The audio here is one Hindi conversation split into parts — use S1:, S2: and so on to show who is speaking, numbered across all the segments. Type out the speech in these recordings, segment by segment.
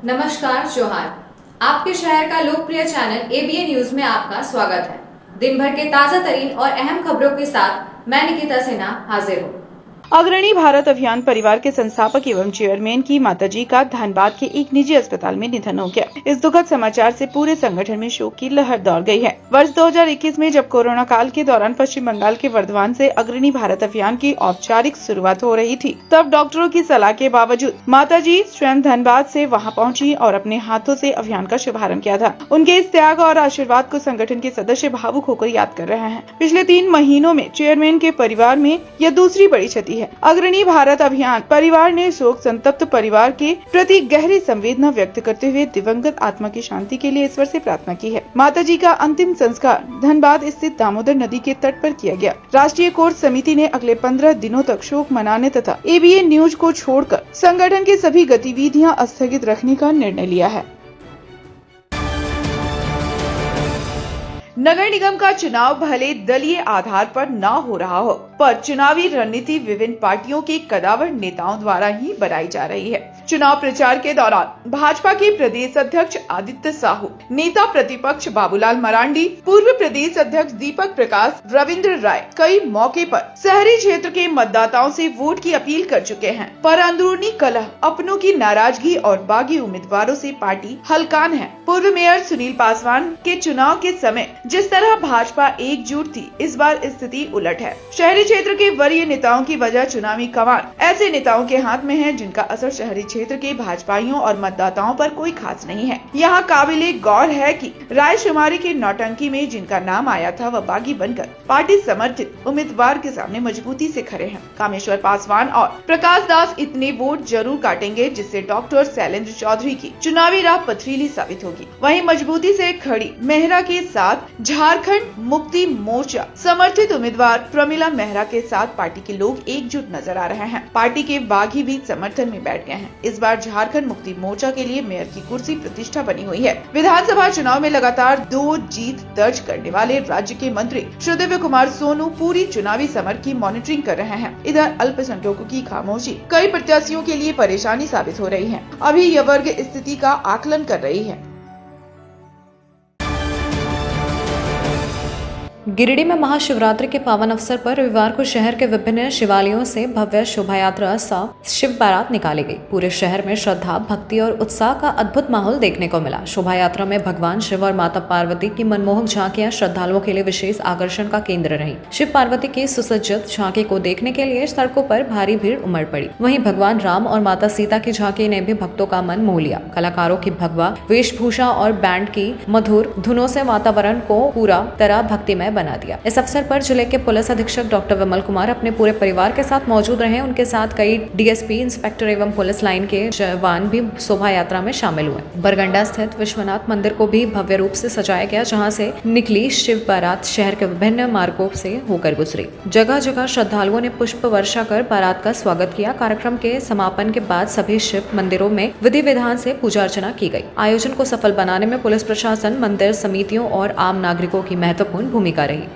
S1: नमस्कार जोहार। आपके शहर का लोकप्रिय चैनल एबीएन न्यूज में आपका स्वागत है। दिन भर के ताजा तरीन और अहम खबरों के साथ मैं निकिता सिन्हा हाजिर हूँ।
S2: अग्रणी भारत अभियान परिवार के संस्थापक एवं चेयरमैन की माताजी का धनबाद के एक निजी अस्पताल में निधन हो गया। इस दुखद समाचार से पूरे संगठन में शोक की लहर दौड़ गई है। वर्ष 2021 में जब कोरोना काल के दौरान पश्चिम बंगाल के वर्धमान से अग्रणी भारत अभियान की औपचारिक शुरुआत हो रही थी, तब डॉक्टरों की सलाह के बावजूद माताजी स्वयं धनबाद से वहां पहुंची और अपने हाथों से अभियान का शुभारंभ किया था। उनके इस त्याग और आशीर्वाद को संगठन के सदस्य भावुक होकर याद कर रहे हैं। पिछले 3 महीनों में चेयरमैन के परिवार में यह दूसरी बड़ी क्षति है। अग्रणी भारत अभियान परिवार ने शोक संतप्त परिवार के प्रति गहरी संवेदना व्यक्त करते हुए दिवंगत आत्मा की शांति के लिए ईश्वर से प्रार्थना की है। माताजी का अंतिम संस्कार धनबाद स्थित दामोदर नदी के तट पर किया गया। राष्ट्रीय कोर्ट समिति ने अगले 15 दिनों तक शोक मनाने तथा एबीएन न्यूज को छोड़कर संगठन की सभी गतिविधियां स्थगित रखने का निर्णय लिया है। नगर निगम का चुनाव भले दलीय आधार पर न हो रहा हो, पर चुनावी रणनीति विभिन्न पार्टियों के कदावर नेताओं द्वारा ही बनाई जा रही है। चुनाव प्रचार के दौरान भाजपा के प्रदेश अध्यक्ष आदित्य साहू, नेता प्रतिपक्ष बाबूलाल मरांडी, पूर्व प्रदेश अध्यक्ष दीपक प्रकाश, रविंद्र राय कई मौके पर शहरी क्षेत्र के मतदाताओं से वोट की अपील कर चुके हैं, पर अंदरूनी कलह, अपनों की नाराजगी और बागी उम्मीदवारों से पार्टी हलकान है। पूर्व मेयर सुनील पासवान के चुनाव के समय जिस तरह भाजपा एकजुट थी, इस बार स्थिति उलट है। शहरी क्षेत्र के वरीय नेताओं की वजह चुनावी कमान ऐसे नेताओं के हाथ में है जिनका असर शहरी क्षेत्र के भाजपाइयों और मतदाताओं पर कोई खास नहीं है। यहाँ काबिले गौर है कि रायशुमारी की नौटंकी में जिनका नाम आया था वह बागी बनकर पार्टी समर्थित उम्मीदवार के सामने मजबूती से खड़े हैं। कामेश्वर पासवान और प्रकाश दास इतने वोट जरूर काटेंगे जिससे डॉक्टर शैलेंद्र चौधरी की चुनावी राह पथरीली साबित होगी। वहीं मजबूती से खड़ी मेहरा के साथ झारखंड मुक्ति मोर्चा समर्थित उम्मीदवार प्रमिला मेहरा के साथ पार्टी के लोग एकजुट नजर आ रहे हैं। पार्टी के बागी भी समर्थन में बैठ गए हैं। इस बार झारखंड मुक्ति मोर्चा के लिए मेयर की कुर्सी प्रतिष्ठा बनी हुई है। विधानसभा चुनाव में लगातार 2 जीत दर्ज करने वाले राज्य के मंत्री श्रीदेव कुमार सोनू पूरी चुनावी समर की मॉनिटरिंग कर रहे हैं। इधर अल्पसंख्यकों की खामोशी कई प्रत्याशियों के लिए परेशानी साबित हो रही है। अभी यह वर्ग स्थिति का आकलन कर रही है।
S1: गिरिडीह में महाशिवरात्रि के पावन अवसर पर रविवार को शहर के विभिन्न शिवालयों से भव्य शोभा यात्रा सह शिव बारात निकाली गई। पूरे शहर में श्रद्धा, भक्ति और उत्साह का अद्भुत माहौल देखने को मिला। शोभा यात्रा में भगवान शिव और माता पार्वती की मनमोहक झांकियां श्रद्धालुओं के लिए विशेष आकर्षण का केंद्र रही। शिव पार्वती की सुसज्जित झांकी को देखने के लिए सड़कों पर भारी भीड़ उमड़ पड़ी। वहीं भगवान राम और माता सीता की झांकी ने भी भक्तों का मन मोह लिया। कलाकारों की भगवा वेशभूषा और बैंड की मधुर धुनों से वातावरण को पूरा तरह भक्तिमय बना दिया। इस अवसर पर जिले के पुलिस अधीक्षक डॉक्टर विमल कुमार अपने पूरे परिवार के साथ मौजूद रहे। उनके साथ कई डीएसपी, इंस्पेक्टर एवं पुलिस लाइन के जवान भी शोभा यात्रा में शामिल हुए। बरगंडा स्थित विश्वनाथ मंदिर को भी भव्य रूप से सजाया गया, जहां से निकली शिव बारात शहर के विभिन्न मार्गों से होकर गुजरी। जगह जगह श्रद्धालुओं ने पुष्प वर्षा कर बारात का स्वागत किया। कार्यक्रम के समापन के बाद सभी शिव मंदिरों में विधि विधान से पूजा अर्चना की गई। आयोजन को सफल बनाने में पुलिस प्रशासन, मंदिर समितियों और आम नागरिकों की महत्वपूर्ण भूमिका रही।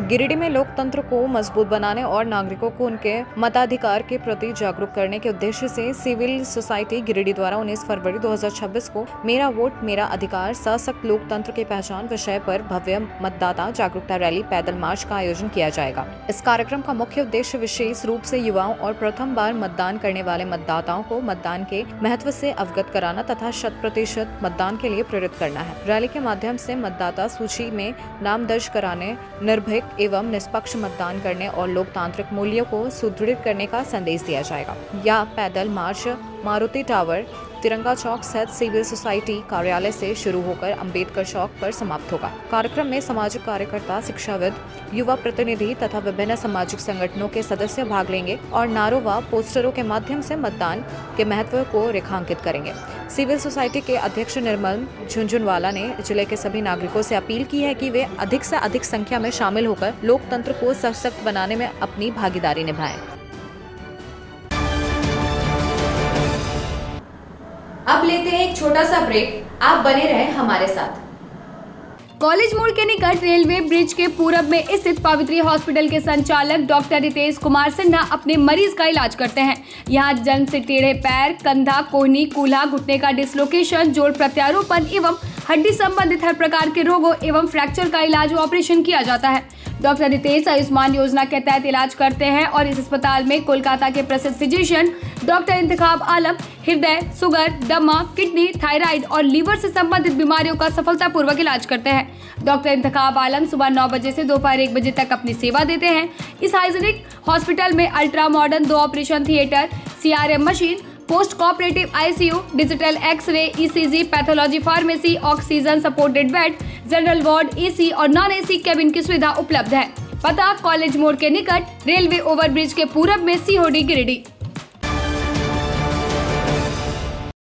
S1: गिरिडीह में लोकतंत्र को मजबूत बनाने और नागरिकों को उनके मताधिकार के प्रति जागरूक करने के उद्देश्य से सिविल सोसाइटी गिरिडीह द्वारा 19 फरवरी 2026 को मेरा वोट मेरा अधिकार सशक्त लोकतंत्र की पहचान विषय पर भव्य मतदाता जागरूकता रैली पैदल मार्च का आयोजन किया जाएगा। इस कार्यक्रम का मुख्य उद्देश्य विशेष रूप से युवाओं और प्रथम बार मतदान करने वाले मतदाताओं को मतदान के महत्व से अवगत कराना तथा 100% मतदान के लिए प्रेरित करना है। रैली के माध्यम से मतदाता सूची में नाम दर्ज कराने, निर्भीक एवं निष्पक्ष मतदान करने और लोकतांत्रिक मूल्यों को सुदृढ़ करने का संदेश दिया जाएगा। यह पैदल मार्च मारुति टावर, तिरंगा चौक स्थित सिविल सोसाइटी कार्यालय से शुरू होकर अंबेडकर चौक पर समाप्त होगा। कार्यक्रम में सामाजिक कार्यकर्ता, शिक्षाविद, युवा प्रतिनिधि तथा विभिन्न सामाजिक संगठनों के सदस्य भाग लेंगे और नारों व पोस्टरों के माध्यम से मतदान के महत्व को रेखांकित करेंगे। सिविल सोसाइटी के अध्यक्ष निर्मल झुंझुनवाला ने जिले के सभी नागरिकों से अपील की है कि वे अधिक से अधिक संख्या में शामिल होकर लोकतंत्र को सशक्त बनाने में अपनी भागीदारी निभाएं। अब लेते हैं एक छोटा सा ब्रेक। आप बने रहें हमारे साथ।
S3: कॉलेज मोड़ के निकट रेलवे ब्रिज के पूरब में स्थित पवित्री हॉस्पिटल के संचालक डॉक्टर रितेश कुमार सिन्हा अपने मरीज का इलाज करते हैं। यहाँ जन्म से टेढ़े पैर, कंधा, कोहनी, कूल्हा, घुटने का डिसलोकेशन, जोड़ प्रत्यारोपण एवं हड्डी संबंधित हर प्रकार के रोगों एवं फ्रैक्चर का इलाज व ऑपरेशन किया जाता है। डॉक्टर रितेश आयुष्मान योजना के तहत इलाज करते हैं और इस अस्पताल में कोलकाता के प्रसिद्ध फिजिशियन डॉक्टर इंतखाब आलम हृदय, शुगर, दमा, किडनी, थायराइड और लीवर से संबंधित बीमारियों का सफलतापूर्वक इलाज करते हैं। डॉक्टर इंतखाब आलम सुबह 9 बजे से दोपहर 1 बजे तक अपनी सेवा देते हैं। इस हाइजीनिक हॉस्पिटल में ultra modern 2 operation theatre, CRM machine, post cooperative ICU, digital x-ray, ECG, pathology, pharmacy, oxygen supported bed, general ward, AC और नॉन AC केबिन की सुविधा उपलब्ध है। पता कॉलेज मोड़ के निकट रेलवे ओवरब्रिज के पूरब में COD गिरिडीह।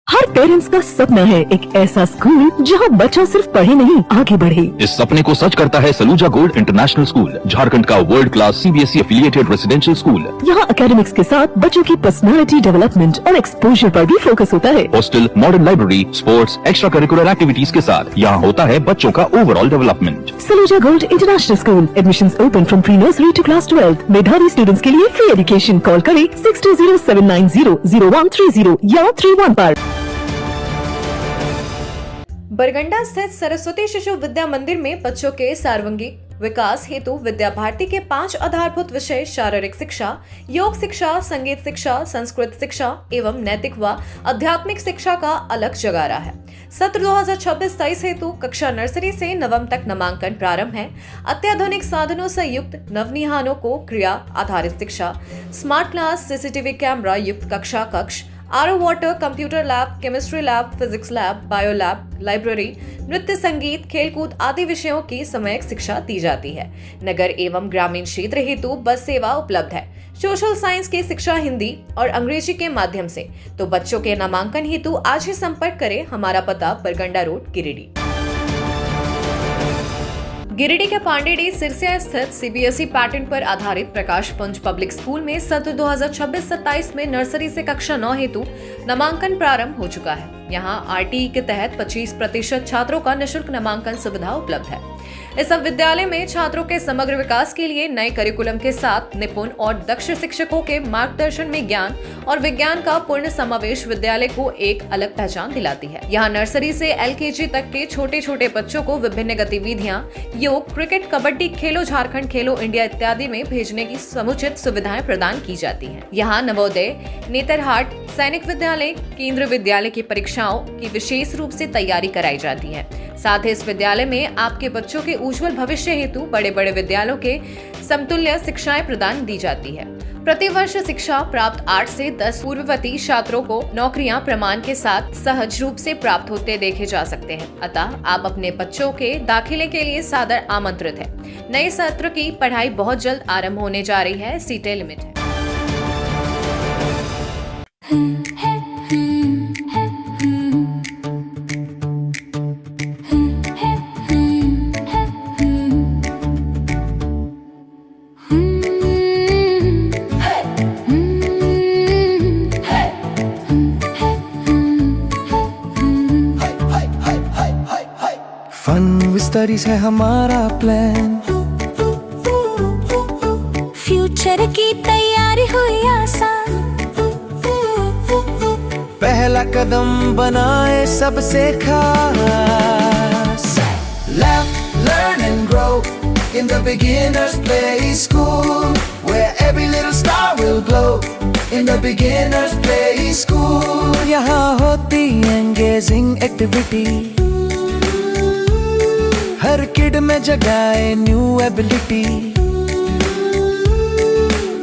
S4: हर पेरेंट्स का सपना है एक ऐसा स्कूल जहां बच्चा सिर्फ पढ़े नहीं आगे बढ़े।
S5: इस सपने को सच करता है Saluja gold international school, Jharkhand का world class CBSE affiliated residential school.
S4: यहाँ एकेडमिक्स के साथ बच्चों की पर्सनालिटी डेवलपमेंट और एक्सपोजर पर भी फोकस होता है।
S5: Hostel, modern library, sports, extra curricular activities के साथ यहाँ होता है बच्चों का overall development.
S4: Saluja gold international school admissions open from pre nursery to class 12। मेधावी स्टूडेंट्स के लिए फ्री एजुकेशन। कॉल करें 6207900130 या 31 पर।
S1: बरगंडा स्थित सरस्वती शिशु विद्या मंदिर में बच्चों के सर्वांगीण विकास हेतु विद्या भारती के 5 आधारभूत विषय शारीरिक शिक्षा, योग शिक्षा, संगीत शिक्षा, संस्कृत शिक्षा एवं नैतिक व आध्यात्मिक शिक्षा का अलग जगारा है। सत्र 2026-23 हेतु कक्षा नर्सरी से नवम तक नामांकन प्रारंभ है। अत्याधुनिक साधनों से युक्त नवनिहानों को क्रिया आधारित शिक्षा, स्मार्ट क्लास, CCTV कैमरा युक्त कक्ष, RO water, computer lab, chemistry lab, physics lab, bio lab, library, नृत्य, संगीत, खेलकूद आदि विषयों की समयक शिक्षा दी जाती है। नगर एवं ग्रामीण क्षेत्र हेतु बस सेवा उपलब्ध है। सोशल साइंस की शिक्षा हिंदी और अंग्रेजी के माध्यम से। तो बच्चों के नामांकन हेतु आज ही संपर्क करें। हमारा पता बरगंडा रोड, गिरिडीह। गिरिडीह के पांडेडी सिरसिया स्थित CBSE पैटर्न पर आधारित प्रकाश पुंज पब्लिक स्कूल में सत्र 2026-27 में नर्सरी से कक्षा 9 हेतु नामांकन प्रारंभ हो चुका है। यहाँ RTE के तहत 25% छात्रों का निःशुल्क नामांकन सुविधा उपलब्ध है। इस विद्यालय में छात्रों के समग्र विकास के लिए नए करिकुलम के साथ निपुण और दक्ष शिक्षकों के मार्गदर्शन में ज्ञान और विज्ञान का पूर्ण समावेश विद्यालय को एक अलग पहचान दिलाती है। यहाँ नर्सरी से LKG तक के छोटे छोटे बच्चों को विभिन्न गतिविधियाँ, योग, क्रिकेट, कबड्डी, खेलो झारखंड, खेलो इंडिया इत्यादि में भेजने की समुचित सुविधाएं प्रदान की जाती हैं। यहाँ नवोदय, नेतरहाट, सैनिक विद्यालय, केंद्रीय विद्यालय की परीक्षाओं की विशेष रूप से तैयारी कराई जाती है। साथ ही इस विद्यालय में आपके बच्चों के उज्जवल भविष्य हेतु बड़े बड़े विद्यालयों के समतुल्य शिक्षाएं प्रदान दी जाती है। प्रतिवर्ष शिक्षा प्राप्त 8 से 10 पूर्ववर्ती छात्रों को नौकरियां प्रमाण के साथ सहज रूप से प्राप्त होते देखे जा सकते हैं। अतः आप अपने बच्चों के दाखिले के लिए सादर आमंत्रित हैं। नए सत्र की पढ़ाई बहुत जल्द आरंभ होने जा रही है। सीटें लिमिट है।
S6: फन स्टडीज है हमारा प्लान,
S7: फ्यूचर की तैयारी हुई आसान,
S6: पहला कदम बनाए सबसे खास। Laugh, learn and grow in the beginner's play school, where every little star will glow in the beginner's play school. यहाँ होती engaging activity, हर किड में जगाए न्यू एबिलिटी।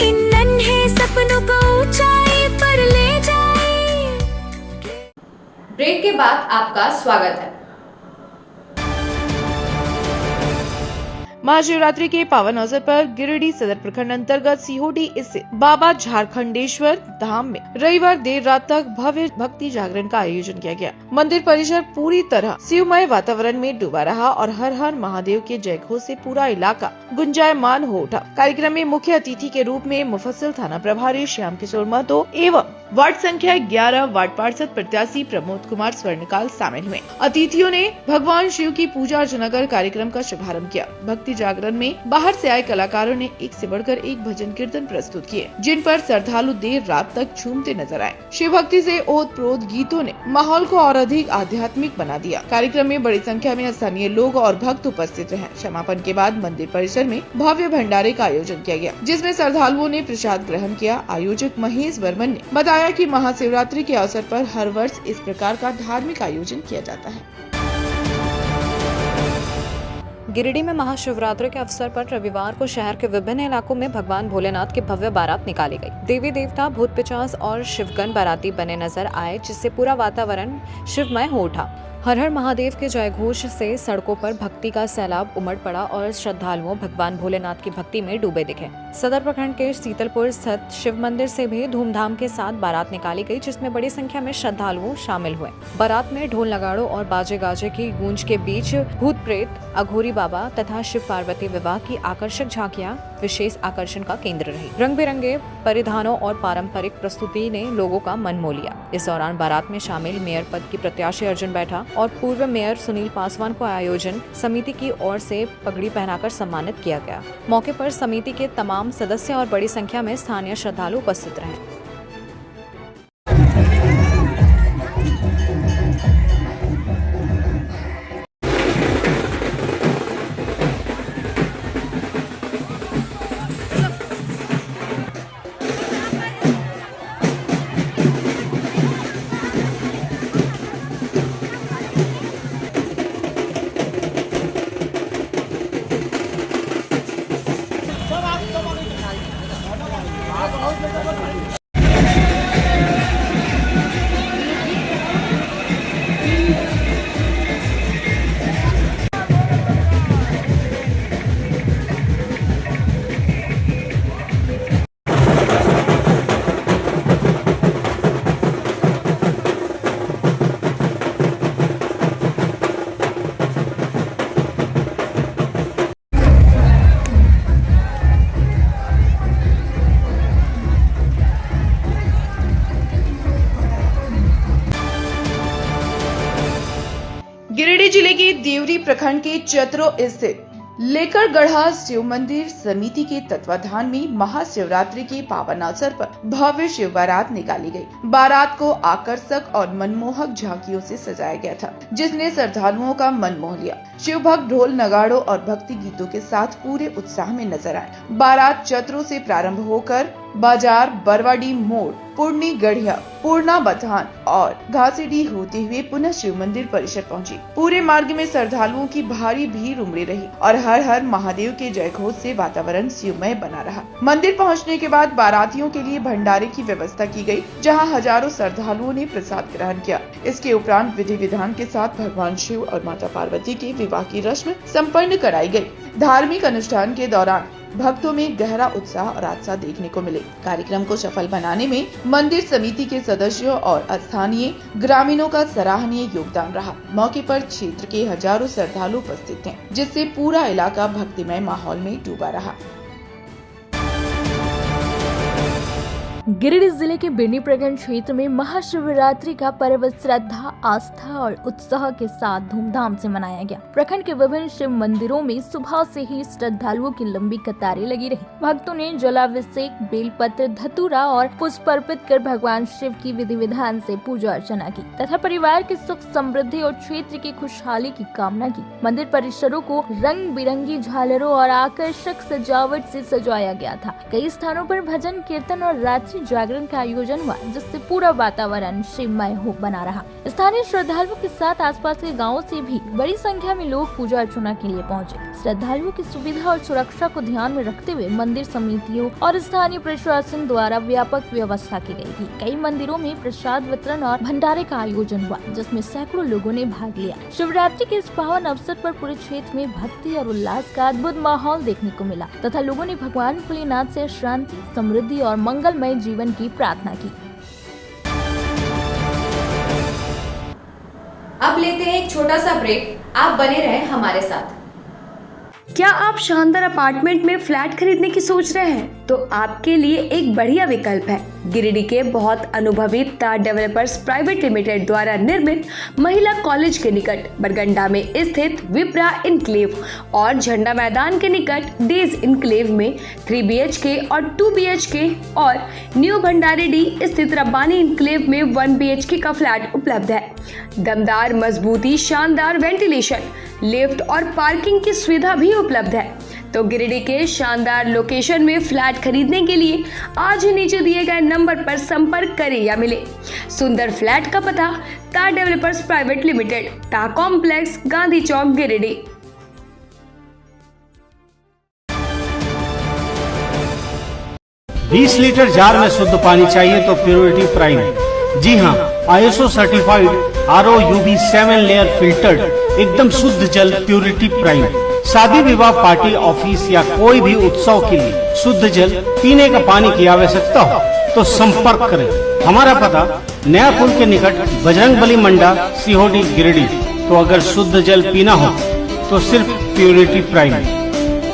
S7: इन नन्हे सपनों को ऊंचाई पर ले जाए।
S1: ब्रेक के बाद आपका स्वागत है।
S2: महाशिवरात्रि के पावन अवसर पर गिरिडीह सदर प्रखंड अंतर्गत COD स्थित बाबा झारखंडेश्वर धाम में रविवार देर रात तक भव्य भक्ति जागरण का आयोजन किया गया। मंदिर परिसर पूरी तरह शिवमय वातावरण में डूबा रहा और हर हर महादेव के जयघोष से पूरा इलाका गुंजायमान हो उठा। कार्यक्रम में मुख्य अतिथि के रूप में मुफस्सिल थाना प्रभारी श्याम किशोर महतो एवं वार्ड संख्या 11 वार्ड पार्षद प्रत्याशी प्रमोद कुमार स्वर्णकाल शामिल हुए। अतिथियों ने भगवान शिव की पूजा अर्चना कर कार्यक्रम का शुभारंभ किया। भक्ति जागरण में बाहर से आए कलाकारों ने एक से बढ़कर एक भजन कीर्तन प्रस्तुत किए, जिन पर श्रद्धालु देर रात तक झूमते नजर आए। शिव भक्ति से ओत प्रोत गीतों ने माहौल को और अधिक आध्यात्मिक बना दिया। कार्यक्रम में बड़ी संख्या में स्थानीय लोग और भक्त उपस्थित रहे। समापन के बाद मंदिर परिसर में भव्य भंडारे का आयोजन किया गया, जिसमें श्रद्धालुओं ने प्रसाद ग्रहण किया। आयोजक महेश वर्मन ने बताया कि महाशिवरात्रि के अवसर पर हर वर्ष इस प्रकार का धार्मिक आयोजन किया जाता है।
S1: गिरिडीह में महाशिवरात्रि के अवसर पर रविवार को शहर के विभिन्न इलाकों में भगवान भोलेनाथ की भव्य बारात निकाली गई। देवी देवता, भूत पिशाच और शिवगण बाराती बने नजर आए, जिससे पूरा वातावरण शिवमय हो उठा। हर हर महादेव के जयघोष से सड़कों पर भक्ति का सैलाब उमड़ पड़ा और श्रद्धालुओं भगवान भोलेनाथ की भक्ति में डूबे दिखे। सदर प्रखंड के शीतलपुर स्थित शिव मंदिर से भी धूमधाम के साथ बारात निकाली गई, जिसमें बड़ी संख्या में श्रद्धालु शामिल हुए। बारात में ढोल नगाड़ों और बाजे गाजे की गूंज के बीच भूत प्रेत, अघोरी बाबा तथा शिव पार्वती विवाह की आकर्षक झांकियां विशेष आकर्षण का केंद्र रही। रंग बिरंगे परिधानों और पारंपरिक प्रस्तुति ने लोगों का मन मोह लिया। इस दौरान बारात में शामिल मेयर पद की प्रत्याशी अर्जुन बैठा और पूर्व मेयर सुनील पासवान को आयोजन समिति की ओर से पगड़ी पहनाकर सम्मानित किया गया। मौके पर समिति के तमाम सदस्य और बड़ी संख्या में स्थानीय श्रद्धालु उपस्थित रहे।
S2: गिरिडीह जिले के देवरी प्रखंड के चतरो स्थित लेकर गढ़ा शिव मंदिर समिति के तत्वाधान में महाशिवरात्रि के पावन अवसर पर भव्य शिव बारात निकाली गई। बारात को आकर्षक और मनमोहक झांकियों से सजाया गया था, जिसने श्रद्धालुओं का मन मोह लिया। शिव भक्त ढोल नगाड़ों और भक्ति गीतों के साथ पूरे उत्साह में नजर आए। बारात चतरो से प्रारंभ होकर बाजार, बरवाडी मोड़, पूर्णी गढ़िया, पूर्णा बथान और घासीडीह होते हुए पुनः शिव मंदिर परिसर पहुंची। पूरे मार्ग में श्रद्धालुओं की भारी भीड़ उमड़ी रही और हर हर महादेव के जयघोष से वातावरण शिवमय बना रहा। मंदिर पहुंचने के बाद बारातियों के लिए भंडारे की व्यवस्था की गई, जहां हजारों श्रद्धालुओं ने प्रसाद ग्रहण किया। इसके उपरांत विधि विधान के साथ भगवान शिव और माता पार्वती के विवाह की रस्म संपन्न कराई गई। धार्मिक अनुष्ठान के दौरान भक्तों में गहरा उत्साह और आस्था देखने को मिले। कार्यक्रम को सफल बनाने में मंदिर समिति के सदस्यों और स्थानीय ग्रामीणों का सराहनीय योगदान रहा। मौके पर क्षेत्र के हजारों श्रद्धालु उपस्थित थे, जिससे पूरा इलाका भक्तिमय माहौल में डूबा रहा।
S8: गिरिडीह जिले के बिरनी प्रखंड क्षेत्र में महाशिवरात्रि का पर्व श्रद्धा, आस्था और उत्साह के साथ धूमधाम से मनाया गया। प्रखंड के विभिन्न शिव मंदिरों में सुबह से ही श्रद्धालुओं की लंबी कतारें लगी रही। भक्तों ने जलाभिषेक, बेलपत्र, धतूरा और पुष्प अर्पित कर भगवान शिव की विधि विधान से पूजा अर्चना की तथा परिवार की सुख समृद्धि और क्षेत्र की खुशहाली की कामना की। मंदिर परिसरों को रंग बिरंगी झालरों और आकर्षक सजावट से सजाया गया था। कई स्थानों पर भजन, कीर्तन और रात्रि जागरण का आयोजन हुआ, जिससे पूरा वातावरण शिवमय हो बना रहा। स्थानीय श्रद्धालुओं के साथ आसपास के गांवों से भी बड़ी संख्या में लोग पूजा अर्चना के लिए पहुंचे। श्रद्धालुओं की सुविधा और सुरक्षा को ध्यान में रखते हुए मंदिर समितियों और स्थानीय प्रशासन द्वारा व्यापक व्यवस्था की गई थी। कई मंदिरों में प्रसाद वितरण और भंडारे का आयोजन हुआ, जिसमें सैकड़ों लोगों ने भाग लिया। शिवरात्रि के इस पावन अवसर पर पूरे क्षेत्र में भक्ति और उल्लास का अद्भुत माहौल देखने को मिला तथा लोगों ने भगवान भोलेनाथ से शांति, समृद्धि और मंगलमय जीवन की प्रार्थना की।
S1: अब लेते हैं एक छोटा सा ब्रेक। आप बने रहें हमारे साथ।
S3: क्या आप शानदार अपार्टमेंट में फ्लैट खरीदने की सोच रहे हैं? तो आपके लिए एक बढ़िया विकल्प है गिरिडीह के बहुत अनुभवी ताज डेवलपर्स प्राइवेट लिमिटेड द्वारा निर्मित महिला कॉलेज के निकट बरगंडा में स्थित विप्रा इनक्लेव और झंडा मैदान के निकट डेज इनक्लेव में 3 BHK और 2 BHK और न्यू भंडारेडी स्थित रब्बानी इनक्लेव में 1 BHK का फ्लैट उपलब्ध है। दमदार मजबूती, शानदार वेंटिलेशन, लिफ्ट और पार्किंग की सुविधा भी उपलब्ध है। तो गिरिडीह के शानदार लोकेशन में फ्लैट खरीदने के लिए आज ही नीचे दिए गए नंबर पर संपर्क करें या मिले। सुंदर फ्लैट का पता ताज डेवलपर्स प्राइवेट लिमिटेड, टा कॉम्प्लेक्स, गांधी चौक, गिरिडीह।
S9: 20 लीटर जार में शुद्ध पानी चाहिए तो प्योरिटी प्राइम। जी हाँ, ISO certified RO UV 7 layer filtered एकदम शुद्ध जल प्योरिटी प्राइम। शादी विवाह, पार्टी, ऑफिस या कोई भी उत्सव के लिए शुद्ध जल पीने का पानी की आवश्यकता हो तो संपर्क करें। हमारा पता नया पुल के निकट बजरंगबली मंडा, सीहोडी, गिरिडीह। तो अगर शुद्ध जल पीना हो तो सिर्फ प्योरिटी प्राइम।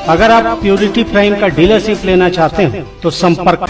S9: अगर आप प्योरिटी प्राइम का डीलरशिप लेना चाहते हैं तो संपर्क।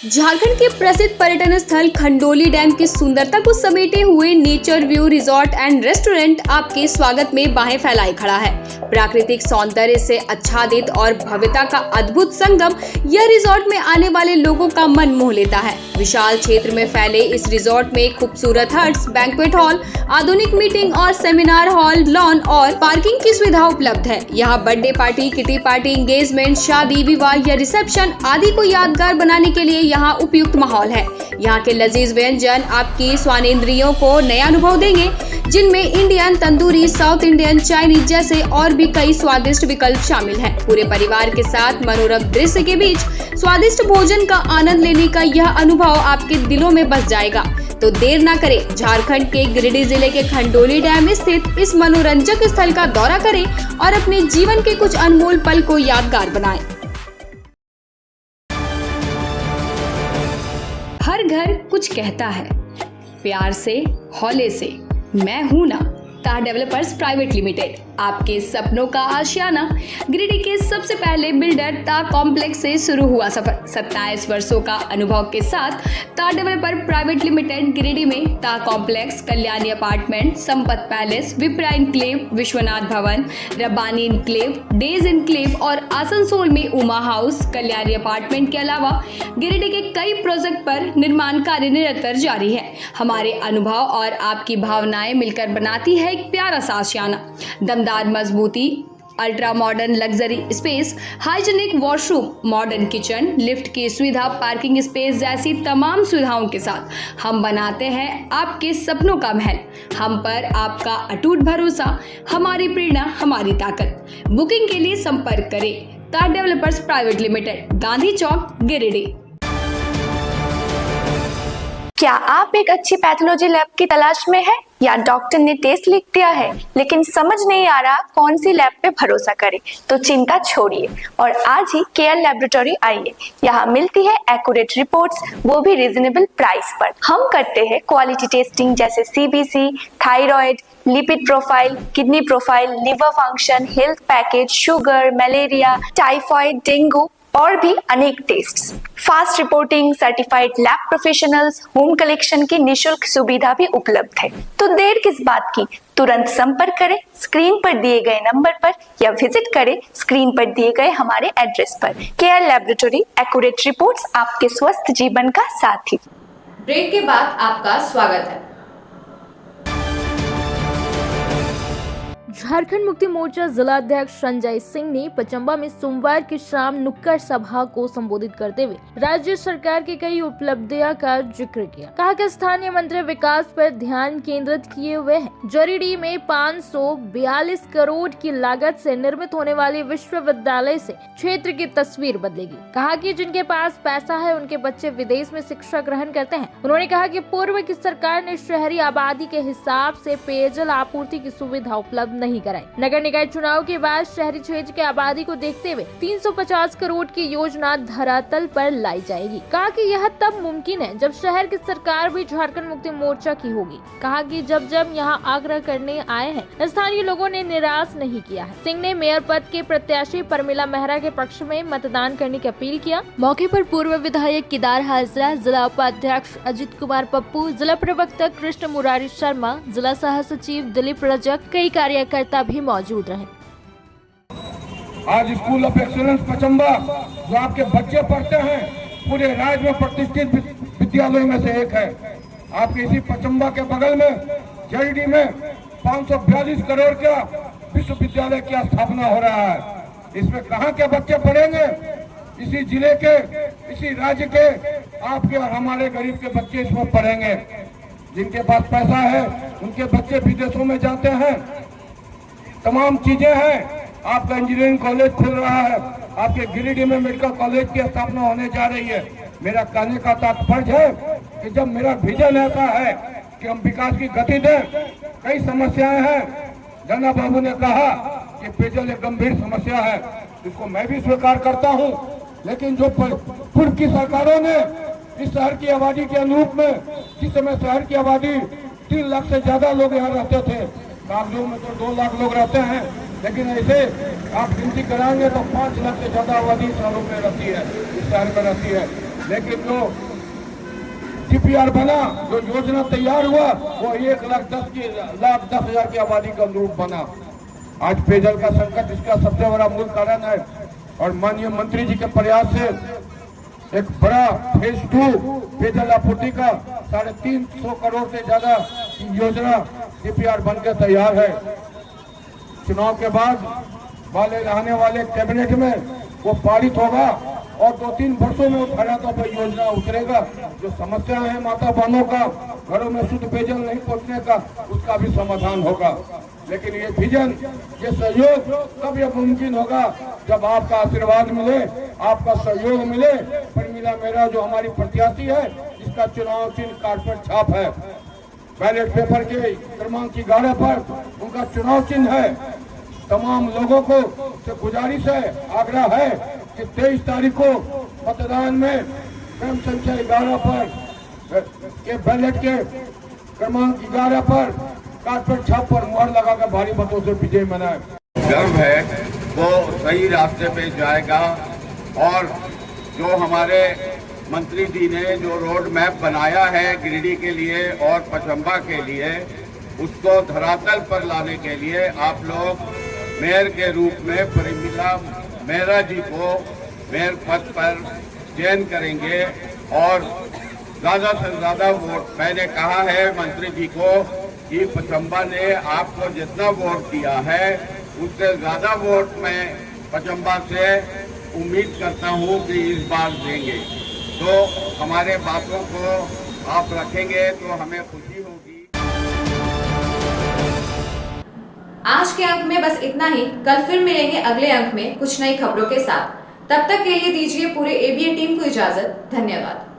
S3: झारखंड के प्रसिद्ध पर्यटन स्थल खंडोली डैम की सुंदरता को समेटे हुए nature view resort and restaurant आपके स्वागत में बाहें फैलाए खड़ा है। प्राकृतिक सौंदर्य से आच्छादित और भव्यता का अद्भुत संगम यह रिजॉर्ट में आने वाले लोगों का मन मोह लेता है। विशाल क्षेत्र में फैले इस रिजॉर्ट में खूबसूरत हट्स, बैंक्वेट हॉल, आधुनिक मीटिंग और सेमिनार हॉल, लॉन और पार्किंग की सुविधा उपलब्ध है। यहाँ birthday party, kitty party, engagement, शादी, विवाह या रिसेप्शन आदि को यादगार बनाने के लिए यहाँ उपयुक्त माहौल है। यहाँ के लजीज व्यंजन आपकी स्वानेंद्रियों को नया अनुभव देंगे, जिनमें Indian, tandoori, south Indian, Chinese जैसे और भी कई स्वादिष्ट विकल्प शामिल हैं। पूरे परिवार के साथ मनोरम दृश्य के बीच स्वादिष्ट भोजन का आनंद लेने का यह अनुभव आपके दिलों में बस जाएगा। तो देर ना करें, झारखंड के गिरिडीह जिले के खंडोली डैम स्थित इस मनोरंजक स्थल का दौरा करें और अपने जीवन के कुछ अनमोल पल को यादगार बनाएं। हर घर कुछ कहता है, प्यार से, हौले से, मैं हूं ना। ताज डेवलपर्स प्राइवेट लिमिटेड आपके सपनों का आशियाना। गिरिडीह के सबसे पहले बिल्डर ताज कॉम्प्लेक्स से शुरू हुआ सफर। 27 वर्षों का अनुभव के साथ Taj developer private limited Giridih में Taj complex, Kalyani apartment, Sampat palace, Vipra enclave, Vishwanath Bhawan, Rabbani enclave, days enclave और आसनसोल में उमा हाउस, कल्याणी अपार्टमेंट के अलावा गिरिडीह के कई प्रोजेक्ट पर निर्माण कार्य निरंतर जारी है। हमारे अनुभव और आपकी भावनाएं मिलकर बनाती है एक प्यारा सा आशियाना। दमदार मजबूती, ultra modern luxury space, hygienic washroom, modern kitchen, lift की सुविधा, पार्किंग स्पेस जैसी तमाम सुविधाओं के साथ हम बनाते हैं आपके सपनों का महल। हम पर आपका अटूट भरोसा, हमारी प्रेरणा, हमारी ताकत। बुकिंग के लिए संपर्क करें ताज डेवलपर्स प्राइवेट लिमिटेड, गांधी चौक, गिरिडीह।
S10: क्या आप एक अच्छी पैथोलॉजी लैब की तलाश में है या डॉक्टर ने टेस्ट लिख दिया है लेकिन समझ नहीं आ रहा कौन सी लैब पे भरोसा करें? तो चिंता छोड़िए और आज ही केयर लैबोरेटरी आइए। यहाँ मिलती है एक्यूरेट रिपोर्ट्स, वो भी रीजनेबल प्राइस पर। हम करते हैं क्वालिटी टेस्टिंग जैसे CBC, thyroid, lipid profile, kidney profile, liver function, health package, sugar, malaria, typhoid, dengue और भी अनेक tests. Fast reporting, certified lab professionals, home collection की निशुल्क सुविधा भी उपलब्ध है। तो देर किस बात की, तुरंत संपर्क करें स्क्रीन पर दिए गए नंबर पर या विजिट करें स्क्रीन पर दिए गए हमारे एड्रेस पर। केयर लैबोरेटरी, एक्यूरेट रिपोर्ट्स, आपके स्वस्थ जीवन का साथी।
S1: ब्रेक के बाद आपका स्वागत है।
S8: झारखंड मुक्ति मोर्चा जिला अध्यक्ष संजय सिंह ने पचम्बा में सोमवार की शाम नुक्कड़ सभा को संबोधित करते हुए राज्य सरकार की कई उपलब्धियों का जिक्र किया। कहा कि स्थानीय मंत्री विकास पर ध्यान केंद्रित किए हुए हैं। गिरिडीह में 542 करोड़ की लागत से निर्मित होने वाली विश्वविद्यालय से क्षेत्र की तस्वीर बदलेगी। कहा कि जिनके पास पैसा है उनके बच्चे विदेश में शिक्षा ग्रहण करते हैं। उन्होंने कहा कि पूर्व की सरकार ने शहरी आबादी के हिसाब से पेयजल आपूर्ति की सुविधा उपलब्ध नहीं कराई। नगर निकाय चुनाव के बाद शहरी क्षेत्र की आबादी को देखते हुए 350 करोड़ की योजना धरातल पर लाई जाएगी। कहा कि यह तब मुमकिन है जब शहर की सरकार भी झारखंड मुक्ति मोर्चा की होगी। कहा कि जब यहाँ आग्रह करने आए हैं, स्थानीय लोगों ने निराश नहीं किया है। सिंह ने मेयर पद के प्रत्याशी परमिला मेहरा के पक्ष में मतदान करने की अपील किया। मौके पर पूर्व विधायक केदार हाजरा, जिला उपाध्यक्ष अजित कुमार पप्पू, जिला प्रवक्ता कृष्ण मुरारी शर्मा, जिला सह सचिव दिलीप रजक, कई कार्यकर्ता भी मौजूद रहे।
S11: आज स्कूल ऑफ एक्सीलेंस पचम्बा जो आपके बच्चे पढ़ते हैं, पूरे राज्य में प्रतिष्ठित विद्यालयों में से एक है। आपके इसी पचम्बा के बगल में जरीडी में 542 करोड़ का विश्वविद्यालय की स्थापना हो रहा है। इसमें कहाँ के बच्चे पढ़ेंगे? इसी जिले के, इसी राज्य के, आपके और हमारे गरीब के बच्चे इसमें पढ़ेंगे। जिनके पास पैसा है उनके बच्चे विदेशों में जाते हैं। तमाम चीजें हैं। आपका इंजीनियरिंग कॉलेज खुल रहा है, आपके गिरिडीह में मेडिकल कॉलेज की स्थापना होने जा रही है। मेरा कहने का तात्पर्य है कि जब मेरा विजन ऐसा है कि हम विकास की गति दें, कई समस्याएं हैं। गन्ना बाबू ने कहा कि पेयजल एक गंभीर समस्या है, इसको मैं भी स्वीकार करता हूं। लेकिन जो पूर्व की सरकारों ने इस शहर की आबादी के अनुरूप में, जिस समय शहर की आबादी 3 लाख से ज्यादा लोग यहाँ रहते थे, कागजों में तो 2 लाख लोग रहते हैं, लेकिन ऐसे आप गिनती कराएंगे तो 5 लाख से ज्यादा आबादी शहरों में रहती है, इस शहर में रहती है। लेकिन जो DPR बना, जो योजना तैयार हुआ, वो 1,10,10,000 की आबादी के अनुरूप बना। आज पेयजल का संकट इसका सबसे बड़ा मूल कारण है। और माननीय मंत्री जी के प्रयास से एक बड़ा फेज 2 पेयजल आपूर्ति का 350 करोड़ से ज्यादा योजना DPR बनकर तैयार है। चुनाव के बाद वाले आने वाले कैबिनेट में वो पारित होगा और 2-3 वर्षों में खरातों पर योजना उतरेगा। जो समस्या है माता बहनों का, घरों में शुद्ध पेयजल नहीं पहुंचने का, उसका भी समाधान होगा। लेकिन ये विजन, ये सहयोग तब ये मुमकिन होगा जब आपका आशीर्वाद मिले, आपका सहयोग मिले। परमिला मेहरा जो हमारी प्रत्याशी है, जिसका चुनाव चिन्ह कारपेट छाप है, बैलेट पेपर के क्रमांक 11 पर उनका चुनाव चिन्ह है। तमाम लोगों को से गुजारिश है, आग्रह है कि 23 तारीख को मतदान में क्रम संख्या 11 पर के बैलेट के क्रमांक 11 पर कारपेट छाप पर मुहर लगाकर भारी मतों से विजय मनाए।
S12: गर्व है वो सही रास्ते पे जाएगा और जो हमारे मंत्री जी ने जो रोड मैप बनाया है गिरिडीह के लिए और पचम्बा के लिए, उसको धरातल पर लाने के लिए आप लोग मेयर के रूप में परमिला मेहरा जी को मेयर पद पर चयन करेंगे और ज़्यादा से ज़्यादा वोट, मैंने कहा है मंत्री जी को कि पचम्बा ने आपको जितना वोट दिया है उससे ज़्यादा वोट मैं पचम्बा से उम्मीद करता हूं कि इस बार देंगे। तो हमारे बातों को आप रखेंगे तो हमें खुशी होगी।
S1: आज के अंक में बस इतना ही। कल फिर मिलेंगे अगले अंक में कुछ नई खबरों के साथ। तब तक के लिए दीजिए पूरे ABN टीम को इजाजत। धन्यवाद।